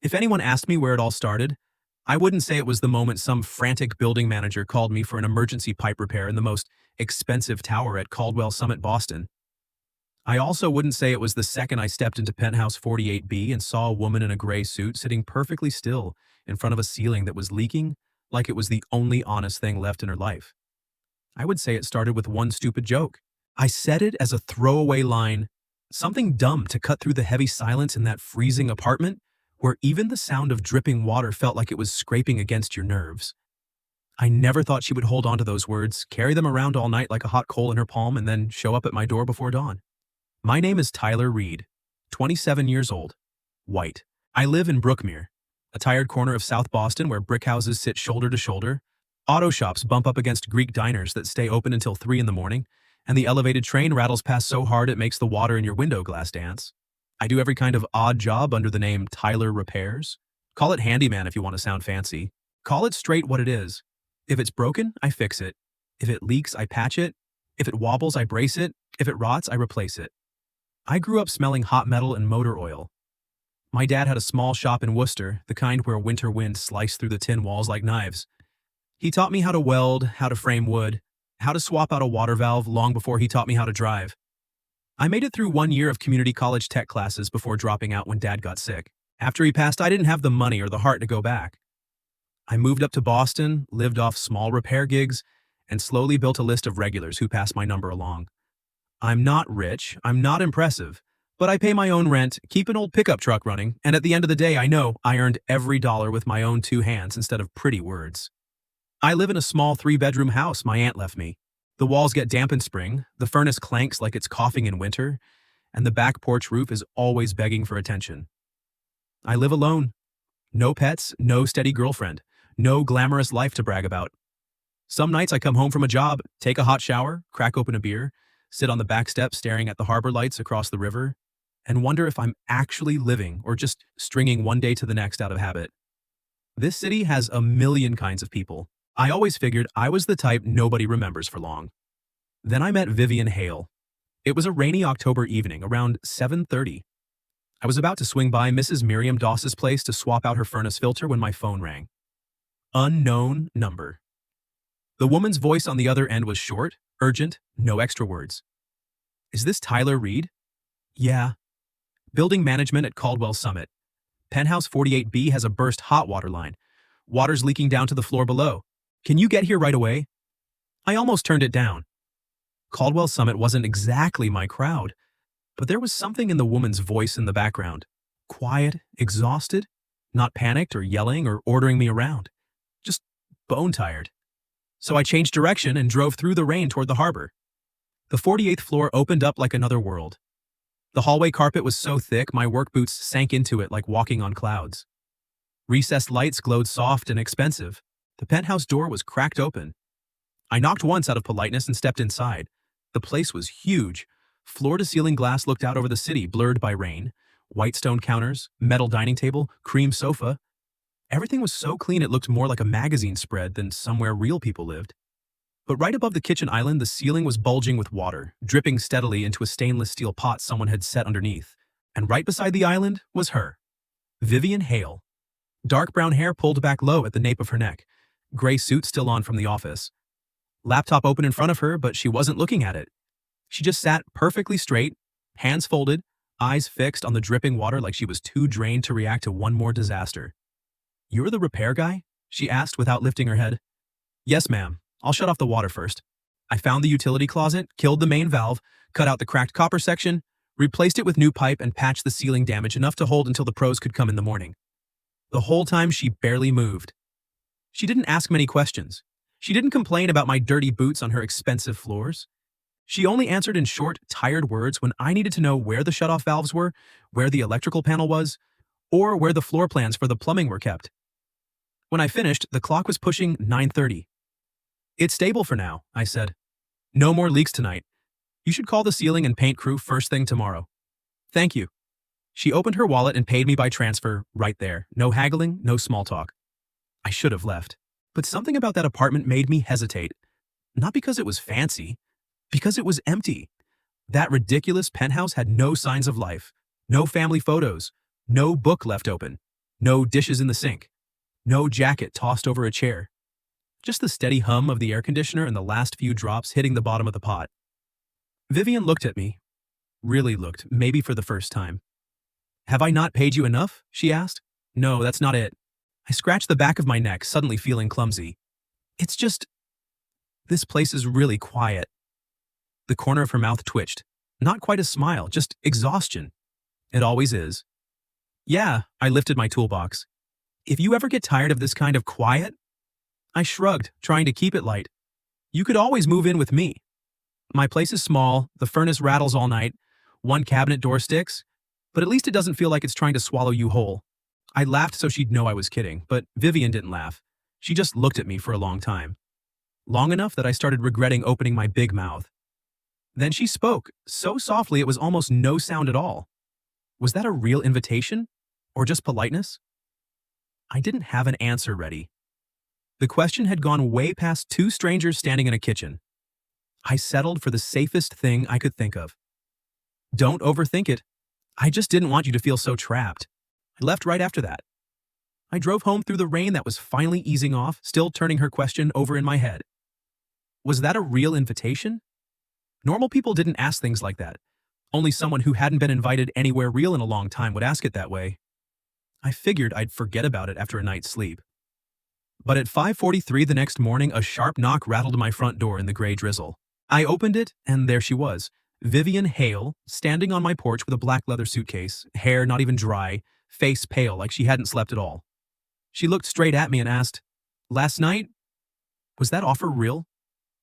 If anyone asked me where it all started, I wouldn't say it was the moment some frantic building manager called me for an emergency pipe repair in the most expensive tower at Caldwell Summit, Boston. I also wouldn't say it was the second I stepped into penthouse 48B and saw a woman in a gray suit sitting perfectly still in front of a ceiling that was leaking like it was the only honest thing left in her life. I would say it started with one stupid joke. I said it as a throwaway line, something dumb to cut through the heavy silence in that freezing apartment where even the sound of dripping water felt like it was scraping against your nerves. I never thought she would hold on to those words, carry them around all night like a hot coal in her palm, and then show up at my door before dawn. My name is Tyler Reed, 27 years old, white. I live in Brookmere, a tired corner of South Boston where brick houses sit shoulder to shoulder, auto shops bump up against Greek diners that stay open until 3 in the morning, and the elevated train rattles past so hard it makes the water in your window glass dance. I do every kind of odd job under the name Tyler Repairs. Call it handyman if you want to sound fancy. Call it straight what it is. If it's broken, I fix it. If it leaks, I patch it. If it wobbles, I brace it. If it rots, I replace it. I grew up smelling hot metal and motor oil. My dad had a small shop in Worcester, the kind where winter wind sliced through the tin walls like knives. He taught me how to weld, how to frame wood, how to swap out a water valve long before he taught me how to drive. I made it through 1 year of community college tech classes before dropping out when Dad got sick. After he passed, I didn't have the money or the heart to go back. I moved up to Boston, lived off small repair gigs, and slowly built a list of regulars who passed my number along. I'm not rich, I'm not impressive, but I pay my own rent, keep an old pickup truck running, and at the end of the day I know I earned every dollar with my own 2 hands instead of pretty words. I live in a small 3-bedroom house my aunt left me. The walls get damp in spring, the furnace clanks like it's coughing in winter, and the back porch roof is always begging for attention. I live alone. No pets, no steady girlfriend, no glamorous life to brag about. Some nights I come home from a job, take a hot shower, crack open a beer, sit on the back step staring at the harbor lights across the river, and wonder if I'm actually living or just stringing one day to the next out of habit. This city has a million kinds of people. I always figured I was the type nobody remembers for long. Then I met Vivian Hale. It was a rainy October evening around 7:30. I was about to swing by Mrs. Miriam Doss's place to swap out her furnace filter when my phone rang. Unknown number. The woman's voice on the other end was short, urgent, no extra words. Is this Tyler Reed? Yeah. Building management at Caldwell Summit. Penthouse 48B has a burst hot water line. Water's leaking down to the floor below. Can you get here right away? I almost turned it down. Caldwell Summit wasn't exactly my crowd, but there was something in the woman's voice in the background. Quiet, exhausted, not panicked or yelling or ordering me around. Just bone-tired. So I changed direction and drove through the rain toward the harbor. The 48th floor opened up like another world. The hallway carpet was so thick my work boots sank into it like walking on clouds. Recessed lights glowed soft and expensive. The penthouse door was cracked open. I knocked once out of politeness and stepped inside. The place was huge. Floor-to-ceiling glass looked out over the city, blurred by rain. White stone counters, metal dining table, cream sofa. Everything was so clean it looked more like a magazine spread than somewhere real people lived. But right above the kitchen island, the ceiling was bulging with water, dripping steadily into a stainless steel pot someone had set underneath. And right beside the island was her, Vivian Hale. Dark brown hair pulled back low at the nape of her neck. Gray suit still on from the office. Laptop open in front of her, but she wasn't looking at it. She just sat perfectly straight, hands folded, eyes fixed on the dripping water like she was too drained to react to one more disaster. You're the repair guy? She asked without lifting her head. Yes, ma'am. I'll shut off the water first. I found the utility closet, killed the main valve, cut out the cracked copper section, replaced it with new pipe, and patched the ceiling damage enough to hold until the pros could come in the morning. The whole time she barely moved. She didn't ask many questions. She didn't complain about my dirty boots on her expensive floors. She only answered in short, tired words when I needed to know where the shutoff valves were, where the electrical panel was, or where the floor plans for the plumbing were kept. When I finished, the clock was pushing 9:30. It's stable for now, I said. No more leaks tonight. You should call the ceiling and paint crew first thing tomorrow. Thank you. She opened her wallet and paid me by transfer right there. No haggling, no small talk. I should have left. But something about that apartment made me hesitate. Not because it was fancy, because it was empty. That ridiculous penthouse had no signs of life, no family photos, no book left open. No dishes in the sink. No jacket tossed over a chair. Just the steady hum of the air conditioner and the last few drops hitting the bottom of the pot. Vivian looked at me. Really looked, maybe for the first time. "Have I not paid you enough?" she asked. "No, that's not it." I scratched the back of my neck, suddenly feeling clumsy. "It's just, this place is really quiet." The corner of her mouth twitched. Not quite a smile, just exhaustion. It always is. "Yeah," I lifted my toolbox. "If you ever get tired of this kind of quiet?" I shrugged, trying to keep it light. "You could always move in with me. My place is small, the furnace rattles all night, one cabinet door sticks, but at least it doesn't feel like it's trying to swallow you whole." I laughed so she'd know I was kidding, but Vivian didn't laugh. She just looked at me for a long time. Long enough that I started regretting opening my big mouth. Then she spoke, so softly it was almost no sound at all. Was that a real invitation? Or just politeness? I didn't have an answer ready. The question had gone way past two strangers standing in a kitchen. I settled for the safest thing I could think of. "Don't overthink it. I just didn't want you to feel so trapped." I left right after that. I drove home through the rain that was finally easing off, still turning her question over in my head. Was that a real invitation? Normal people didn't ask things like that. Only someone who hadn't been invited anywhere real in a long time would ask it that way. I figured I'd forget about it after a night's sleep. But at 5:43 the next morning, a sharp knock rattled my front door in the gray drizzle. I opened it, and there she was, Vivian Hale, standing on my porch with a black leather suitcase, hair not even dry, face pale like she hadn't slept at all. She looked straight at me and asked, "Last night? Was that offer real?"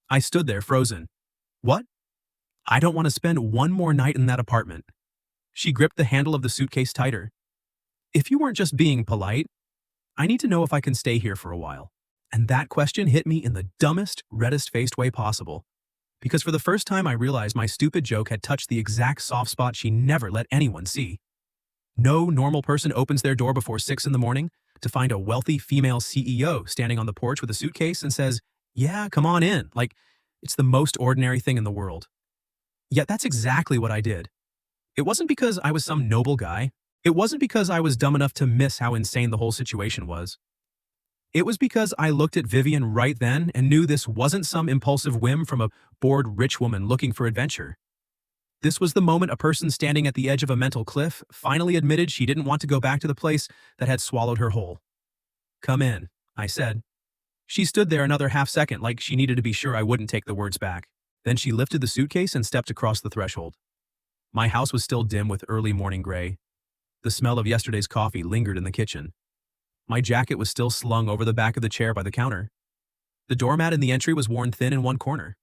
I stood there frozen. "What?" "I don't want to spend one more night in that apartment." She gripped the handle of the suitcase tighter. "If you weren't just being polite, I need to know if I can stay here for a while." And that question hit me in the dumbest, reddest-faced way possible. Because for the first time I realized my stupid joke had touched the exact soft spot she never let anyone see. No normal person opens their door before 6 in the morning to find a wealthy female CEO standing on the porch with a suitcase and says, "Yeah, come on in," like it's the most ordinary thing in the world. Yet that's exactly what I did. It wasn't because I was some noble guy. It wasn't because I was dumb enough to miss how insane the whole situation was. It was because I looked at Vivian right then and knew this wasn't some impulsive whim from a bored rich woman looking for adventure. This was the moment a person standing at the edge of a mental cliff finally admitted she didn't want to go back to the place that had swallowed her whole. "Come in," I said. She stood there another half second like she needed to be sure I wouldn't take the words back. Then she lifted the suitcase and stepped across the threshold. My house was still dim with early morning gray. The smell of yesterday's coffee lingered in the kitchen. My jacket was still slung over the back of the chair by the counter. The doormat in the entry was worn thin in one corner.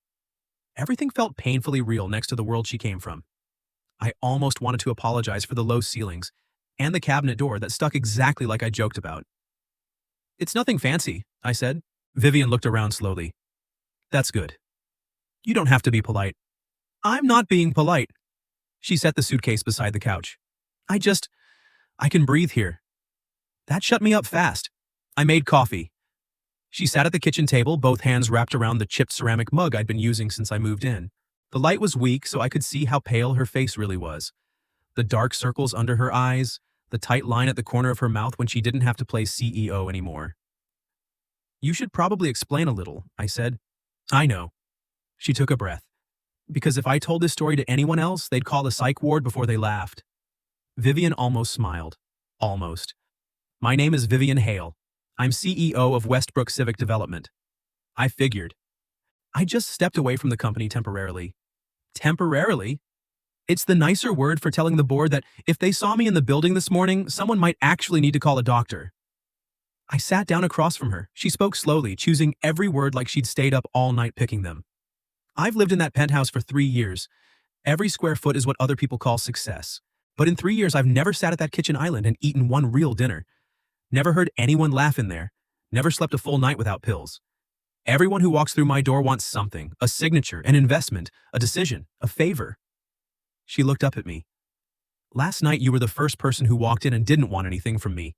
Everything felt painfully real next to the world she came from. I almost wanted to apologize for the low ceilings and the cabinet door that stuck exactly like I joked about. "It's nothing fancy," I said. Vivian looked around slowly. "That's good. You don't have to be polite." "I'm not being polite." She set the suitcase beside the couch. I can breathe here." That shut me up fast. I made coffee. She sat at the kitchen table, both hands wrapped around the chipped ceramic mug I'd been using since I moved in. The light was weak, so I could see how pale her face really was. The dark circles under her eyes, the tight line at the corner of her mouth when she didn't have to play CEO anymore. "You should probably explain a little," I said. "I know." She took a breath. "Because if I told this story to anyone else, they'd call the psych ward before they laughed." Vivian almost smiled. Almost. "My name is Vivian Hale. I'm CEO of Westbrook Civic Development." I figured. I just stepped away from the company temporarily. Temporarily? It's the nicer word for telling the board that if they saw me in the building this morning, someone might actually need to call a doctor. I sat down across from her. She spoke slowly, choosing every word like she'd stayed up all night picking them. "I've lived in that penthouse for 3 years. Every square foot is what other people call success. But in 3 years, I've never sat at that kitchen island and eaten one real dinner. Never heard anyone laugh in there. Never slept a full night without pills. Everyone who walks through my door wants something, a signature, an investment, a decision, a favor." She looked up at me. "Last night you were the first person who walked in and didn't want anything from me."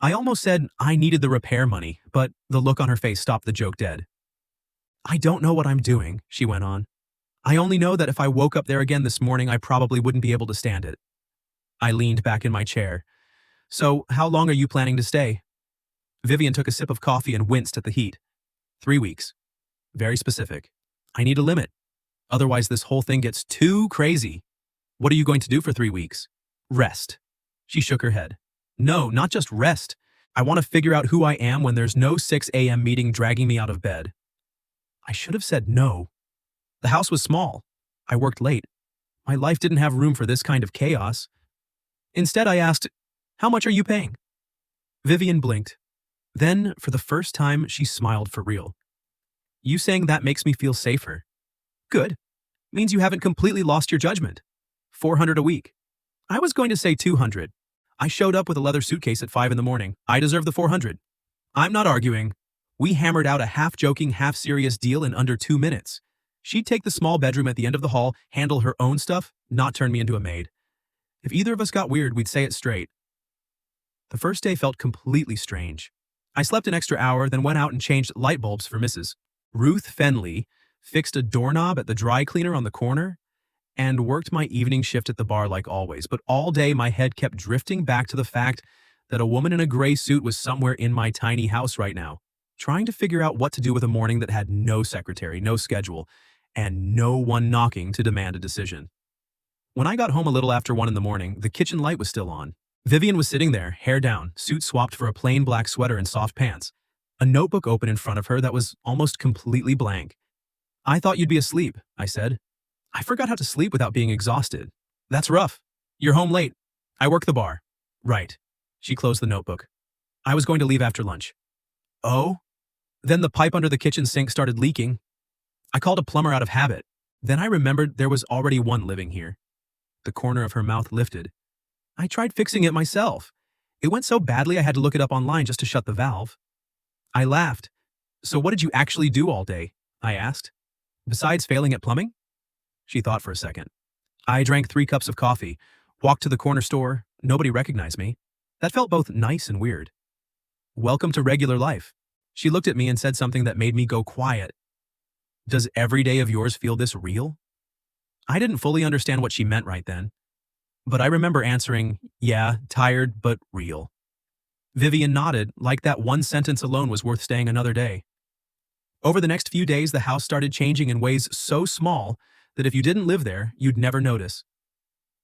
I almost said I needed the repair money, but the look on her face stopped the joke dead. "I don't know what I'm doing," she went on. "I only know that if I woke up there again this morning, I probably wouldn't be able to stand it." I leaned back in my chair. So, how long are you planning to stay? Vivian took a sip of coffee and winced at the heat. 3 weeks. Very specific. I need a limit. Otherwise, this whole thing gets too crazy. What are you going to do for 3 weeks? Rest. She shook her head. No, not just rest. I want to figure out who I am when there's no 6 a.m. meeting dragging me out of bed. I should have said no. The house was small. I worked late. My life didn't have room for this kind of chaos. Instead, I asked, how much are you paying? Vivian blinked. Then, for the first time, she smiled for real. You saying that makes me feel safer. Good. Means you haven't completely lost your judgment. 400 a week. I was going to say 200. I showed up with a leather suitcase at 5 in the morning. I deserve the 400. I'm not arguing. We hammered out a half-joking, half-serious deal in under 2 minutes. She'd take the small bedroom at the end of the hall, handle her own stuff, not turn me into a maid. If either of us got weird, we'd say it straight. The first day felt completely strange. I slept an extra hour, then went out and changed light bulbs for Mrs. Ruth Fenley, fixed a doorknob at the dry cleaner on the corner, and worked my evening shift at the bar like always. But all day my head kept drifting back to the fact that a woman in a gray suit was somewhere in my tiny house right now, trying to figure out what to do with a morning that had no secretary, no schedule, and no one knocking to demand a decision. When I got home a little after 1 in the morning, the kitchen light was still on. Vivian was sitting there, hair down, suit swapped for a plain black sweater and soft pants, a notebook open in front of her that was almost completely blank. I thought you'd be asleep, I said. I forgot how to sleep without being exhausted. That's rough. You're home late. I work the bar. Right. She closed the notebook. I was going to leave after lunch. Oh? Then the pipe under the kitchen sink started leaking. I called a plumber out of habit. Then I remembered there was already one living here. The corner of her mouth lifted. I tried fixing it myself. It went so badly I had to look it up online just to shut the valve. I laughed. So what did you actually do all day? I asked. Besides failing at plumbing? She thought for a second. I drank 3 cups of coffee, walked to the corner store. Nobody recognized me. That felt both nice and weird. Welcome to regular life. She looked at me and said something that made me go quiet. Does every day of yours feel this real? I didn't fully understand what she meant right then, but I remember answering, yeah, tired, but real. Vivian nodded, like that one sentence alone was worth staying another day. Over the next few days, the house started changing in ways so small that if you didn't live there, you'd never notice.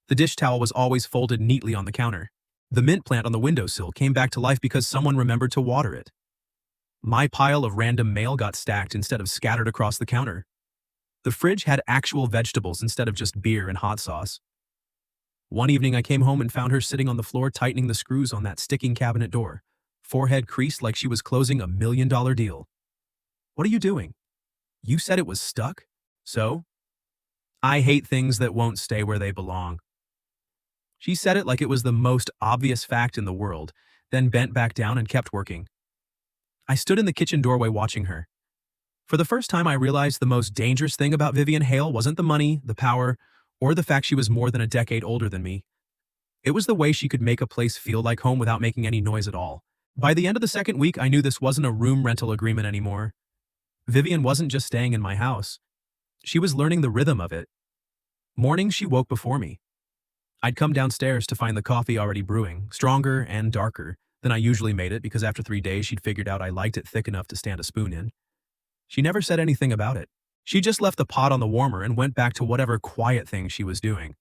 The dish towel was always folded neatly on the counter. The mint plant on the windowsill came back to life because someone remembered to water it. My pile of random mail got stacked instead of scattered across the counter. The fridge had actual vegetables instead of just beer and hot sauce. One evening I came home and found her sitting on the floor tightening the screws on that sticking cabinet door, forehead creased like she was closing a $1 million deal. What are you doing? You said it was stuck? So? I hate things that won't stay where they belong. She said it like it was the most obvious fact in the world, then bent back down and kept working. I stood in the kitchen doorway watching her. For the first time I realized the most dangerous thing about Vivian Hale wasn't the money, the power, or the fact she was more than a decade older than me. It was the way she could make a place feel like home without making any noise at all. By the end of the second week, I knew this wasn't a room rental agreement anymore. Vivian wasn't just staying in my house. She was learning the rhythm of it. Mornings she woke before me. I'd come downstairs to find the coffee already brewing, stronger and darker than I usually made it because after 3 days she'd figured out I liked it thick enough to stand a spoon in. She never said anything about it. She just left the pot on the warmer and went back to whatever quiet thing she was doing.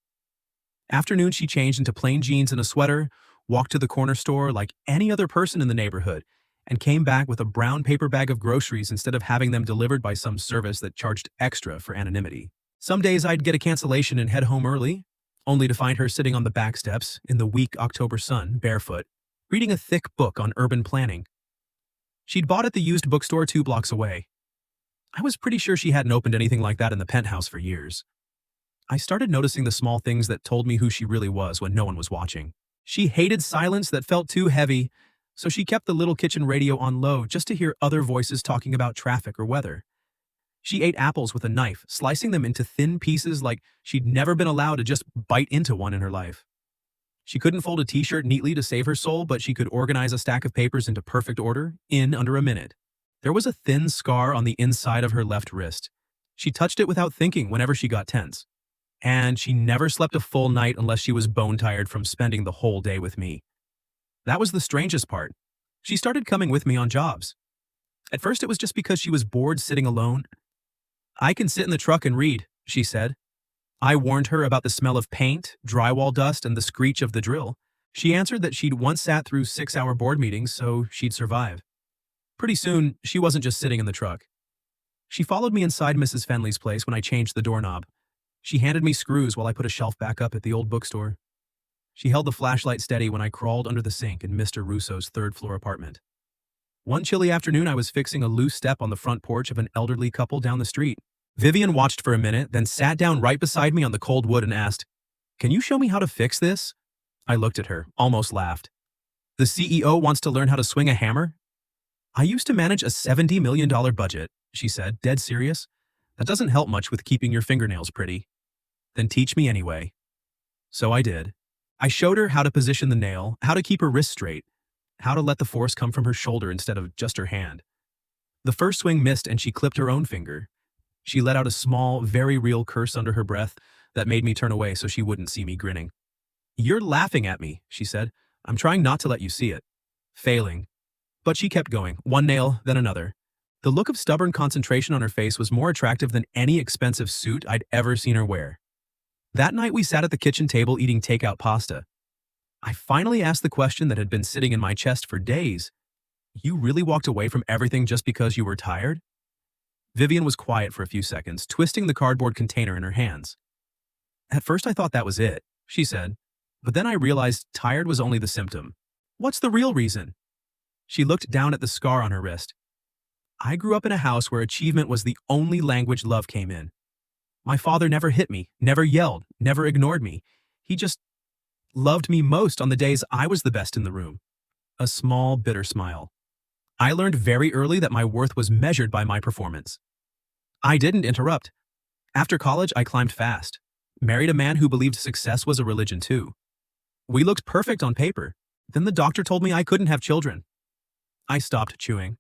Afternoon she changed into plain jeans and a sweater, walked to the corner store like any other person in the neighborhood, and came back with a brown paper bag of groceries instead of having them delivered by some service that charged extra for anonymity. Some days I'd get a cancellation and head home early, only to find her sitting on the back steps in the weak October sun, barefoot, reading a thick book on urban planning. She'd bought at the used bookstore 2 blocks away. I was pretty sure she hadn't opened anything like that in the penthouse for years. I started noticing the small things that told me who she really was when no one was watching. She hated silence that felt too heavy, so she kept the little kitchen radio on low just to hear other voices talking about traffic or weather. She ate apples with a knife, slicing them into thin pieces like she'd never been allowed to just bite into one in her life. She couldn't fold a t-shirt neatly to save her soul, but she could organize a stack of papers into perfect order in under a minute. There was a thin scar on the inside of her left wrist. She touched it without thinking whenever she got tense. And she never slept a full night unless she was bone-tired from spending the whole day with me. That was the strangest part. She started coming with me on jobs. At first it was just because she was bored sitting alone. "I can sit in the truck and read," she said. I warned her about the smell of paint, drywall dust, and the screech of the drill. She answered that she'd once sat through 6-hour board meetings, so she'd survive. Pretty soon, she wasn't just sitting in the truck. She followed me inside Mrs. Fenley's place when I changed the doorknob. She handed me screws while I put a shelf back up at the old bookstore. She held the flashlight steady when I crawled under the sink in Mr. Russo's third-floor apartment. One chilly afternoon, I was fixing a loose step on the front porch of an elderly couple down the street. Vivian watched for a minute, then sat down right beside me on the cold wood and asked, "Can you show me how to fix this?" I looked at her, almost laughed. "The CEO wants to learn how to swing a hammer?" "I used to manage a $70 million budget," she said, dead serious. "That doesn't help much with keeping your fingernails pretty." "Then teach me anyway." So I did. I showed her how to position the nail, how to keep her wrist straight, how to let the force come from her shoulder instead of just her hand. The first swing missed and she clipped her own finger. She let out a small, very real curse under her breath that made me turn away so she wouldn't see me grinning. "You're laughing at me," she said. "I'm trying not to let you see it." Failing. But she kept going, one nail, then another. The look of stubborn concentration on her face was more attractive than any expensive suit I'd ever seen her wear. That night we sat at the kitchen table eating takeout pasta. I finally asked the question that had been sitting in my chest for days. "You really walked away from everything just because you were tired?" Vivian was quiet for a few seconds, twisting the cardboard container in her hands. "At first I thought that was it," she said. "But then I realized tired was only the symptom. What's the real reason?" She looked down at the scar on her wrist. "I grew up in a house where achievement was the only language love came in. My father never hit me, never yelled, never ignored me. He just loved me most on the days I was the best in the room." A small, bitter smile. "I learned very early that my worth was measured by my performance." I didn't interrupt. After college, I climbed fast. Married a man who believed success was a religion too. We looked perfect on paper. Then the doctor told me I couldn't have children. I stopped chewing.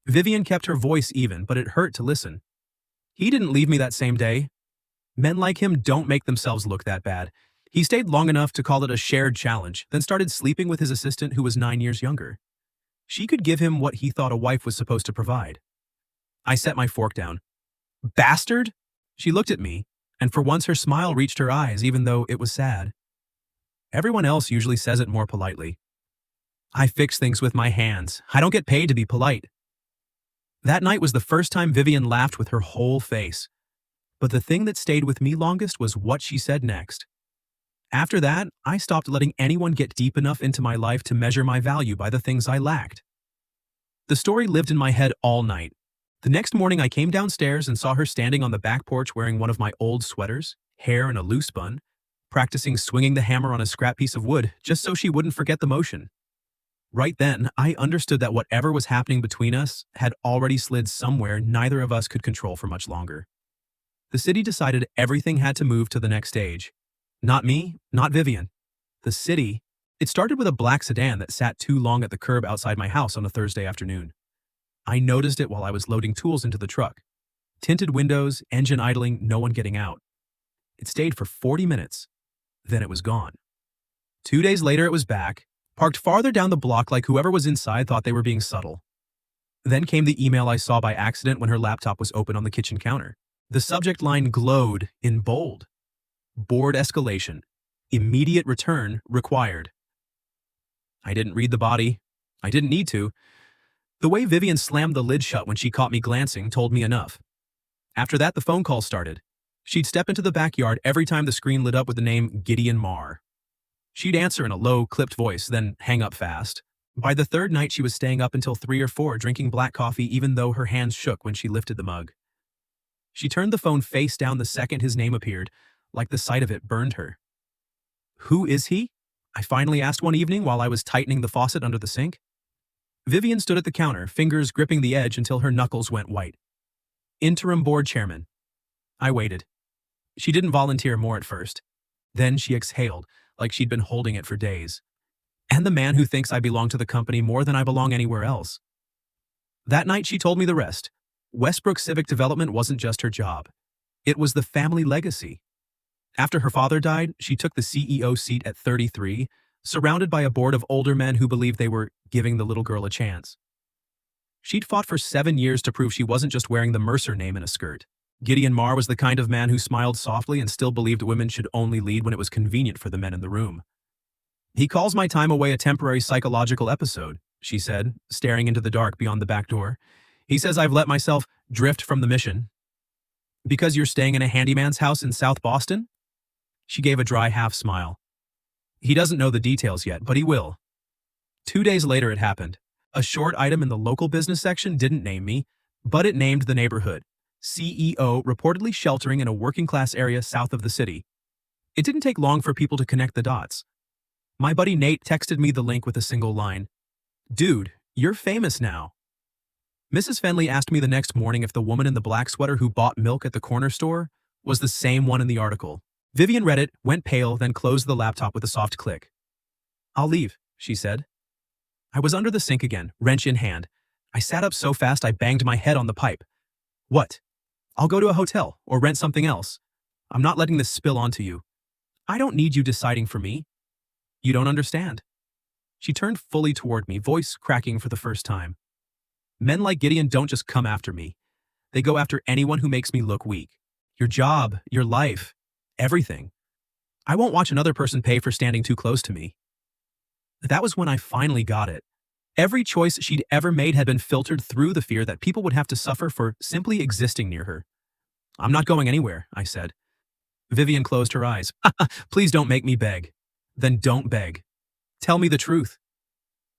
Vivian kept her voice even, but it hurt to listen. "He didn't leave me that same day. Men like him don't make themselves look that bad. He stayed long enough to call it a shared challenge, then started sleeping with his assistant who was 9 years younger. She could give him what he thought a wife was supposed to provide." I set my fork down. "Bastard?" She looked at me, and for once her smile reached her eyes even though it was sad. Everyone else usually says it more politely. "I fix things with my hands. I don't get paid to be polite." That night was the first time Vivian laughed with her whole face. But the thing that stayed with me longest was what she said next. After that, I stopped letting anyone get deep enough into my life to measure my value by the things I lacked. The story lived in my head all night. The next morning I came downstairs and saw her standing on the back porch wearing one of my old sweaters, hair in a loose bun, practicing swinging the hammer on a scrap piece of wood just so she wouldn't forget the motion. Right then, I understood that whatever was happening between us had already slid somewhere neither of us could control for much longer. The city decided everything had to move to the next stage. Not me, not Vivian. The city. It started with a black sedan that sat too long at the curb outside my house on a Thursday afternoon. I noticed it while I was loading tools into the truck. Tinted windows, engine idling, no one getting out. It stayed for 40 minutes. Then it was gone. 2 days later it was back, parked farther down the block like whoever was inside thought they were being subtle. Then came the email I saw by accident when her laptop was open on the kitchen counter. The subject line glowed in bold. "Board escalation. Immediate return required." I didn't read the body. I didn't need to. The way Vivian slammed the lid shut when she caught me glancing told me enough. After that, the phone call started. She'd step into the backyard every time the screen lit up with the name Gideon Marr. She'd answer in a low, clipped voice, then hang up fast. By the third night, she was staying up until 3 or 4 drinking black coffee even though her hands shook when she lifted the mug. She turned the phone face down the second his name appeared, like the sight of it burned her. "Who is he?" I finally asked one evening while I was tightening the faucet under the sink. Vivian stood at the counter, fingers gripping the edge until her knuckles went white. "Interim board chairman." I waited. She didn't volunteer more at first. Then she exhaled, like she'd been holding it for days. "And the man who thinks I belong to the company more than I belong anywhere else." That night she told me the rest. Westbrook Civic Development wasn't just her job. It was the family legacy. After her father died, she took the CEO seat at 33, surrounded by a board of older men who believed they were giving the little girl a chance. She'd fought for 7 years to prove she wasn't just wearing the Mercer name in a skirt. Gideon Marr was the kind of man who smiled softly and still believed women should only lead when it was convenient for the men in the room. "He calls my time away a temporary psychological episode," she said, staring into the dark beyond the back door. "He says I've let myself drift from the mission." "Because you're staying in a handyman's house in South Boston?" She gave a dry half-smile. "He doesn't know the details yet, but he will." 2 days later it happened. A short item in the local business section didn't name me, but it named the neighborhood. CEO reportedly sheltering in a working-class area south of the city. It didn't take long for people to connect the dots. My buddy Nate texted me the link with a single line. "Dude, you're famous now." Mrs. Fenley asked me the next morning if the woman in the black sweater who bought milk at the corner store was the same one in the article. Vivian read it, went pale, then closed the laptop with a soft click. "I'll leave," she said. I was under the sink again, wrench in hand. I sat up so fast I banged my head on the pipe. "What?" "I'll go to a hotel or rent something else. I'm not letting this spill onto you. I don't need you deciding for me." "You don't understand." She turned fully toward me, voice cracking for the first time. "Men like Gideon don't just come after me. They go after anyone who makes me look weak. Your job, your life, everything. I won't watch another person pay for standing too close to me." That was when I finally got it. Every choice she'd ever made had been filtered through the fear that people would have to suffer for simply existing near her. "I'm not going anywhere," I said. Vivian closed her eyes. "Please don't make me beg." "Then don't beg. Tell me the truth."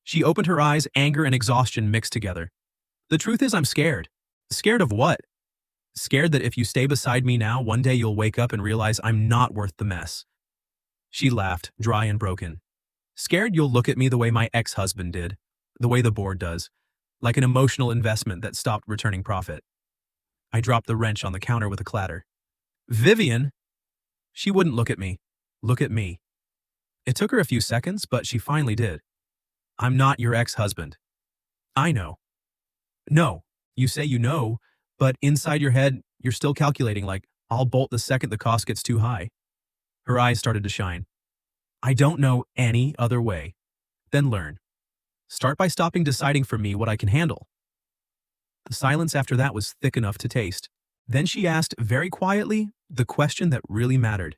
She opened her eyes, anger and exhaustion mixed together. "The truth is I'm scared." "Scared of what?" "Scared that if you stay beside me now, one day you'll wake up and realize I'm not worth the mess." She laughed, dry and broken. "Scared you'll look at me the way my ex-husband did, the way the board does, like an emotional investment that stopped returning profit." I dropped the wrench on the counter with a clatter. "Vivian!" She wouldn't look at me. Look at me. It took her a few seconds, but she finally did. "I'm not your ex-husband." "I know." "No, you say you know, but inside your head, you're still calculating like, I'll bolt the second the cost gets too high." Her eyes started to shine. "I don't know any other way." "Then learn. Start by stopping deciding for me what I can handle." The silence after that was thick enough to taste. Then she asked, very quietly, the question that really mattered.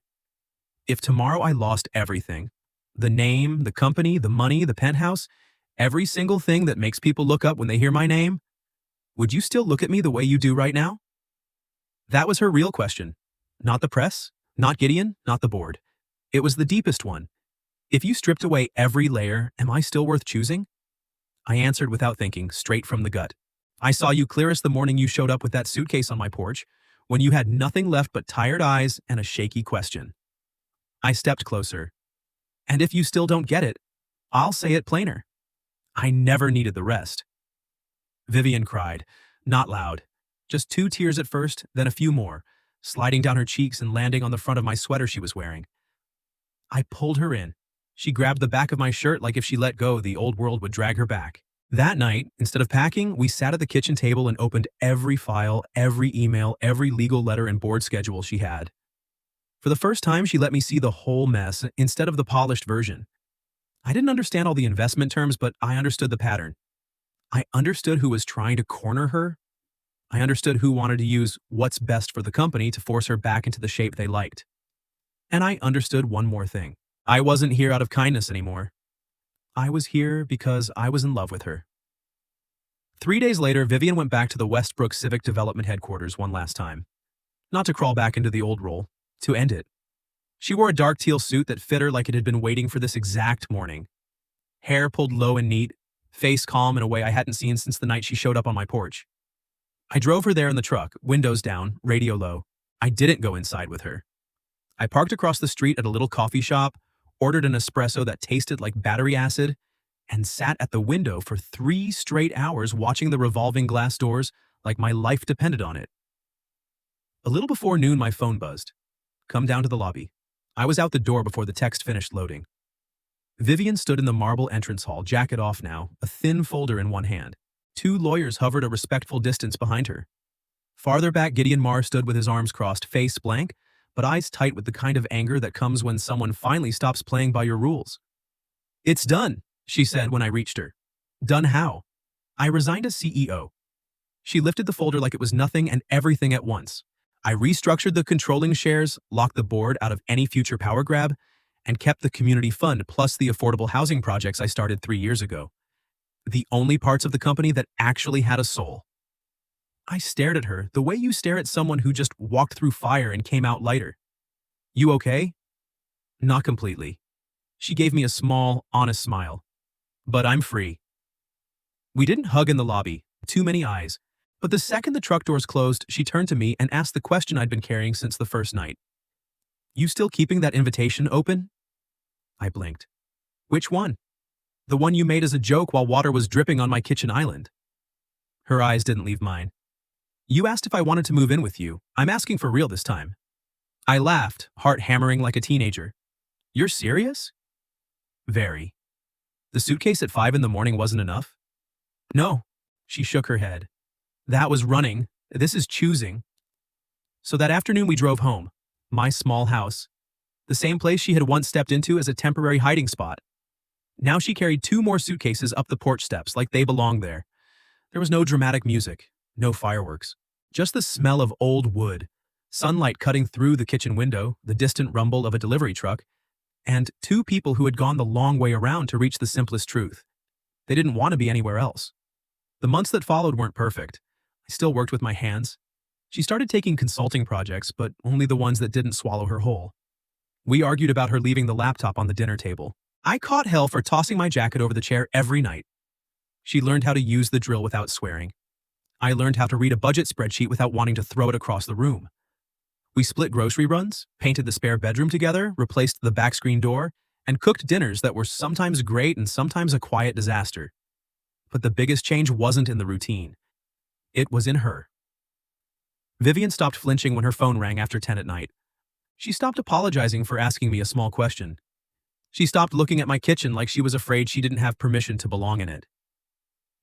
"If tomorrow I lost everything, the name, the company, the money, the penthouse, every single thing that makes people look up when they hear my name, would you still look at me the way you do right now?" That was her real question. Not the press, not Gideon, not the board. It was the deepest one. If you stripped away every layer, am I still worth choosing? I answered without thinking, straight from the gut. "I saw you clearest the morning you showed up with that suitcase on my porch, when you had nothing left but tired eyes and a shaky question." I stepped closer. "And if you still don't get it, I'll say it plainer. I never needed the rest." Vivian cried, not loud. Just 2 tears at first, then a few more, sliding down her cheeks and landing on the front of my sweater she was wearing. I pulled her in. She grabbed the back of my shirt like if she let go, the old world would drag her back. That night, instead of packing, we sat at the kitchen table and opened every file, every email, every legal letter and board schedule she had. For the first time, she let me see the whole mess instead of the polished version. I didn't understand all the investment terms, but I understood the pattern. I understood who was trying to corner her. I understood who wanted to use what's best for the company to force her back into the shape they liked. And I understood one more thing. I wasn't here out of kindness anymore. I was here because I was in love with her. 3 days later, Vivian went back to the Westbrook Civic Development headquarters one last time. Not to crawl back into the old role, to end it. She wore a dark teal suit that fit her like it had been waiting for this exact morning. Hair pulled low and neat, face calm in a way I hadn't seen since the night she showed up on my porch. I drove her there in the truck, windows down, radio low. I didn't go inside with her. I parked across the street at a little coffee shop, ordered an espresso that tasted like battery acid, and sat at the window for 3 straight hours watching the revolving glass doors like my life depended on it. A little before noon, my phone buzzed. "Come down to the lobby." I was out the door before the text finished loading. Vivian stood in the marble entrance hall, jacket off now, a thin folder in one hand. 2 lawyers hovered a respectful distance behind her. Farther back, Gideon Marr stood with his arms crossed, face blank, but eyes tight with the kind of anger that comes when someone finally stops playing by your rules. It's done, she said when I reached her. Done how? I resigned as CEO. She lifted the folder like it was nothing and everything at once. I restructured the controlling shares, locked the board out of any future power grab, and kept the community fund plus the affordable housing projects I started 3 years ago. The only parts of the company that actually had a soul. I stared at her the way you stare at someone who just walked through fire and came out lighter. You okay? Not completely. She gave me a small, honest smile. But I'm free. We didn't hug in the lobby, too many eyes. But the second the truck doors closed, she turned to me and asked the question I'd been carrying since the first night. You still keeping that invitation open? I blinked. Which one? The one you made as a joke while water was dripping on my kitchen island. Her eyes didn't leave mine. You asked if I wanted to move in with you. I'm asking for real this time. I laughed, heart hammering like a teenager. You're serious? Very. The suitcase at 5 in the morning wasn't enough? No. She shook her head. That was running. This is choosing. So that afternoon we drove home. My small house. The same place she had once stepped into as a temporary hiding spot. Now she carried 2 more suitcases up the porch steps like they belonged there. There was no dramatic music, no fireworks. Just the smell of old wood, sunlight cutting through the kitchen window, the distant rumble of a delivery truck, and 2 people who had gone the long way around to reach the simplest truth. They didn't want to be anywhere else. The months that followed weren't perfect. I still worked with my hands. She started taking consulting projects, but only the ones that didn't swallow her whole. We argued about her leaving the laptop on the dinner table. I caught hell for tossing my jacket over the chair every night. She learned how to use the drill without swearing. I learned how to read a budget spreadsheet without wanting to throw it across the room. We split grocery runs, painted the spare bedroom together, replaced the back screen door, and cooked dinners that were sometimes great and sometimes a quiet disaster. But the biggest change wasn't in the routine. It was in her. Vivian stopped flinching when her phone rang after 10 at night. She stopped apologizing for asking me a small question. She stopped looking at my kitchen like she was afraid she didn't have permission to belong in it.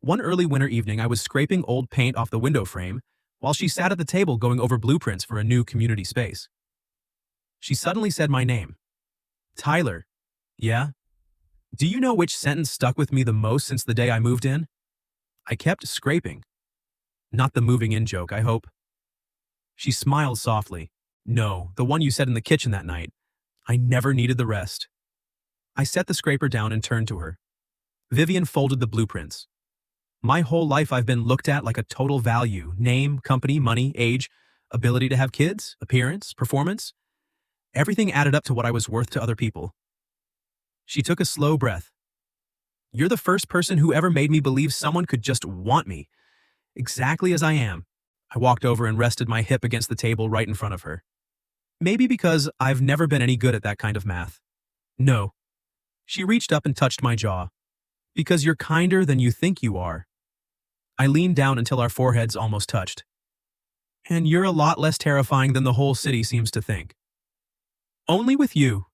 One early winter evening, I was scraping old paint off the window frame while she sat at the table going over blueprints for a new community space. She suddenly said my name. Tyler. Yeah? Do you know which sentence stuck with me the most since the day I moved in? I kept scraping. Not the moving in joke, I hope. She smiled softly. No, the one you said in the kitchen that night. I never needed the rest. I set the scraper down and turned to her. Vivian folded the blueprints. My whole life I've been looked at like a total value: name, company, money, age, ability to have kids, appearance, performance. Everything added up to what I was worth to other people. She took a slow breath. You're the first person who ever made me believe someone could just want me, exactly as I am. I walked over and rested my hip against the table right in front of her. Maybe because I've never been any good at that kind of math. No. She reached up and touched my jaw. Because you're kinder than you think you are. I leaned down until our foreheads almost touched. And you're a lot less terrifying than the whole city seems to think. Only with you.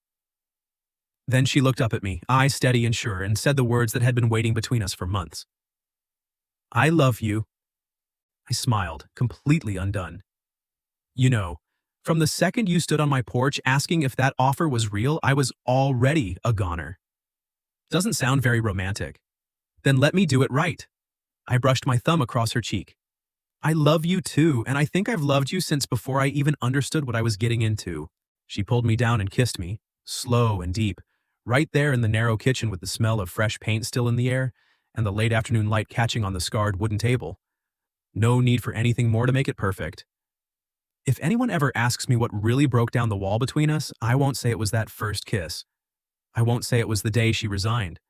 Then she looked up at me, eyes steady and sure, and said the words that had been waiting between us for months. I love you. I smiled, completely undone. You know, from the second you stood on my porch asking if that offer was real, I was already a goner. Doesn't sound very romantic. Then let me do it right. I brushed my thumb across her cheek. I love you too, and I think I've loved you since before I even understood what I was getting into. She pulled me down and kissed me, slow and deep, right there in the narrow kitchen with the smell of fresh paint still in the air and the late afternoon light catching on the scarred wooden table. No need for anything more to make it perfect. If anyone ever asks me what really broke down the wall between us, I won't say it was that first kiss. I won't say it was the day she resigned.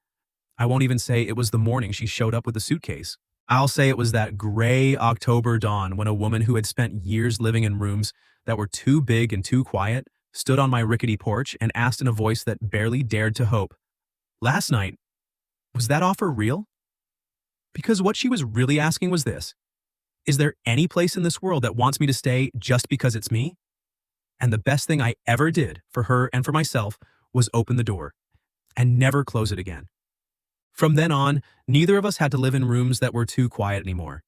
I won't even say it was the morning she showed up with the suitcase. I'll say it was that gray October dawn when a woman who had spent years living in rooms that were too big and too quiet stood on my rickety porch and asked in a voice that barely dared to hope, "Last night, was that offer real?" Because what she was really asking was this: is there any place in this world that wants me to stay just because it's me? And the best thing I ever did for her and for myself was open the door and never close it again. From then on, neither of us had to live in rooms that were too quiet anymore.